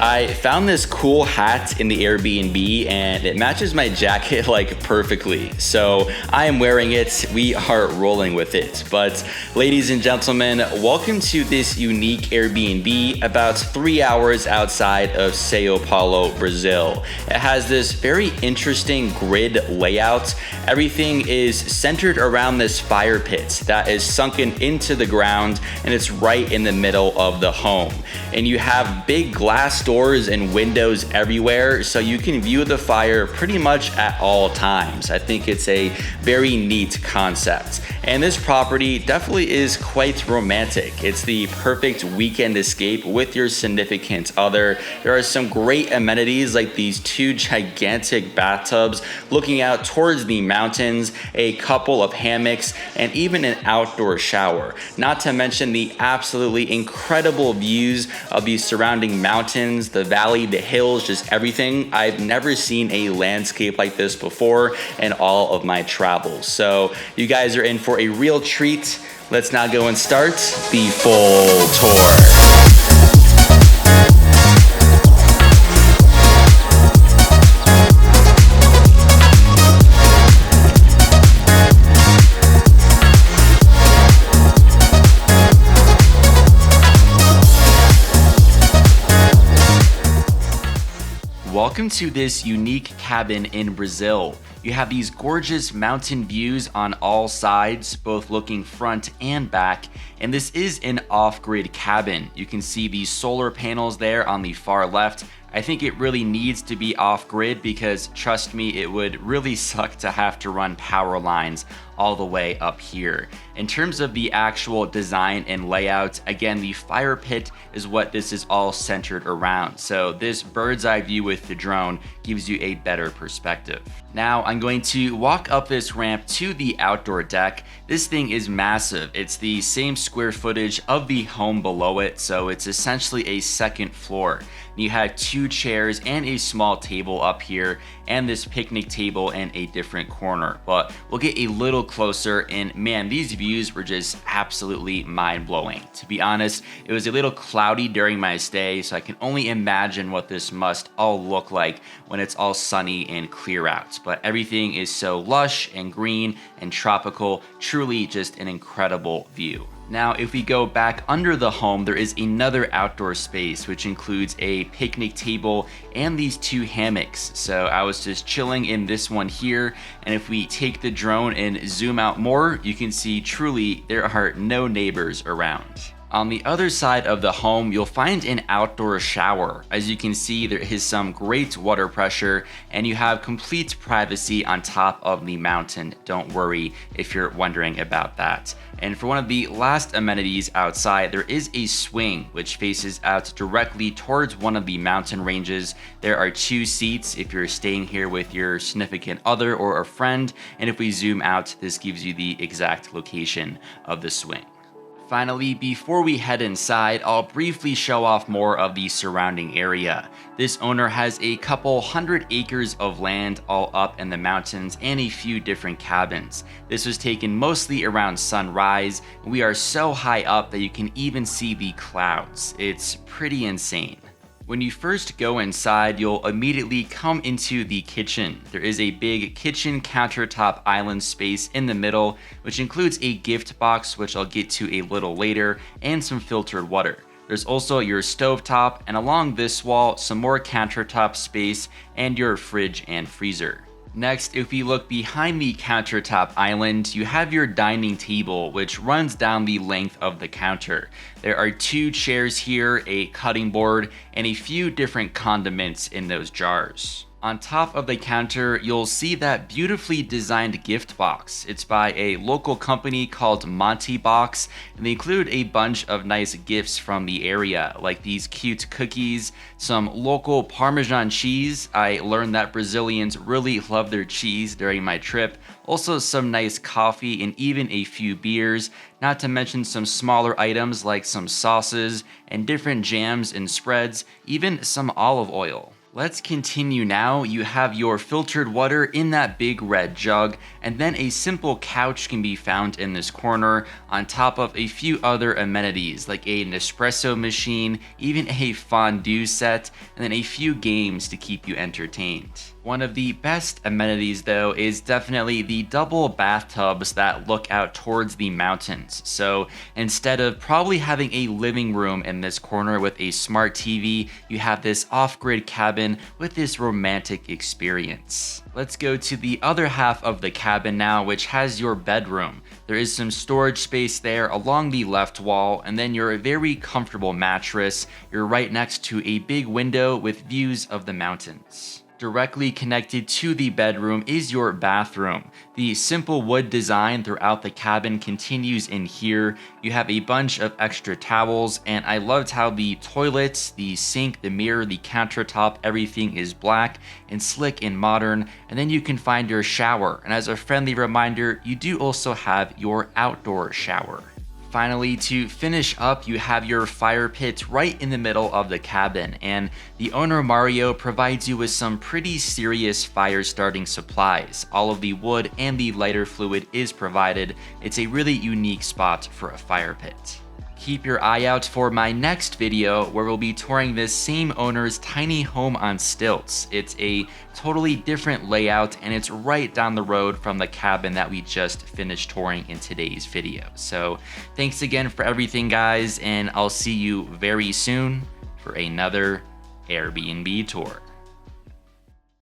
I found this cool hat in the Airbnb and it matches my jacket like perfectly. So I am wearing it. We are rolling with it. But ladies and gentlemen, welcome to this unique Airbnb about 3 hours outside of Sao Paulo, Brazil. It has this very interesting grid layout. Everything is centered around this fire pit that is sunken into the ground and it's right in the middle of the home. And you have big glass doors and windows everywhere, so you can view the fire pretty much at all times. I think it's a very neat concept. And this property definitely is quite romantic. It's the perfect weekend escape with your significant other. There are some great amenities like these 2 gigantic bathtubs looking out towards the mountains, a couple of hammocks, and even an outdoor shower. Not to mention the absolutely incredible views of the surrounding mountains, the valley, the hills, just everything. I've never seen a landscape like this before in all of my travels. So you guys are in for a real treat. Let's now go and start the full tour. Welcome to this unique cabin in Brazil. You have these gorgeous mountain views on all sides, both looking front and back, and this is an off-grid cabin. You can see these solar panels there on the far left. I think it really needs to be off-grid because, trust me, it would really suck to have to run power lines all the way up here. In terms of the actual design and layout, again, the fire pit is what this is all centered around. So this bird's eye view with the drone gives you a better perspective. Now I'm going to walk up this ramp to the outdoor deck. This thing is massive. It's the same square footage of the home below it, so it's essentially a second floor. You have 2 chairs and a small table up here, and this picnic table in a different corner. But we'll get a little closer, and man, these views were just absolutely mind-blowing. To be honest, it was a little cloudy during my stay, so I can only imagine what this must all look like when it's all sunny and clear out. But everything is so lush and green and tropical, truly just an incredible view. Now, if we go back under the home, there is another outdoor space, which includes a picnic table and these 2 hammocks. So I was just chilling in this one here. And if we take the drone and zoom out more, you can see truly there are no neighbors around. On the other side of the home, you'll find an outdoor shower. As you can see, there is some great water pressure and you have complete privacy on top of the mountain. Don't worry if you're wondering about that. And for one of the last amenities outside, there is a swing which faces out directly towards one of the mountain ranges. There are 2 seats if you're staying here with your significant other or a friend. And if we zoom out, this gives you the exact location of the swing. Finally, before we head inside, I'll briefly show off more of the surrounding area. This owner has a couple 100 acres of land all up in the mountains and a few different cabins. This was taken mostly around sunrise, and we are so high up that you can even see the clouds. It's pretty insane. When you first go inside, you'll immediately come into the kitchen. There is a big kitchen countertop island space in the middle, which includes a gift box, which I'll get to a little later, and some filtered water. There's also your stovetop, and along this wall, some more countertop space and your fridge and freezer. Next, if we look behind the countertop island, you have your dining table, which runs down the length of the counter. There are 2 chairs here, a cutting board, and a few different condiments in those jars. On top of the counter, you'll see that beautifully designed gift box. It's by a local company called Monty Box, and they include a bunch of nice gifts from the area, like these cute cookies, some local Parmesan cheese. I learned that Brazilians really love their cheese during my trip. Also some nice coffee and even a few beers, not to mention some smaller items like some sauces and different jams and spreads, even some olive oil. Let's continue now. You have your filtered water in that big red jug, and then a simple couch can be found in this corner, on top of a few other amenities like an espresso machine, even a fondue set, and then a few games to keep you entertained. One of the best amenities though is definitely the double bathtubs that look out towards the mountains. So instead of probably having a living room in this corner with a smart TV, you have this off-grid cabin with this romantic experience. Let's go to the other half of the cabin now, which has your bedroom. There is some storage space there along the left wall, and then your very comfortable mattress. You're right next to a big window with views of the mountains. Directly connected to the bedroom is your bathroom. The simple wood design throughout the cabin continues in here. You have a bunch of extra towels, and I loved how the toilets, the sink, the mirror, the countertop, everything is black and slick and modern. And then you can find your shower. And as a friendly reminder, you do also have your outdoor shower. Finally, to finish up, you have your fire pit right in the middle of the cabin, and the owner Mario provides you with some pretty serious fire starting supplies. All of the wood and the lighter fluid is provided. It's a really unique spot for a fire pit. Keep your eye out for my next video where we'll be touring this same owner's tiny home on stilts. It's a totally different layout, and it's right down the road from the cabin that we just finished touring in today's video. So thanks again for everything, guys, and I'll see you very soon for another Airbnb tour.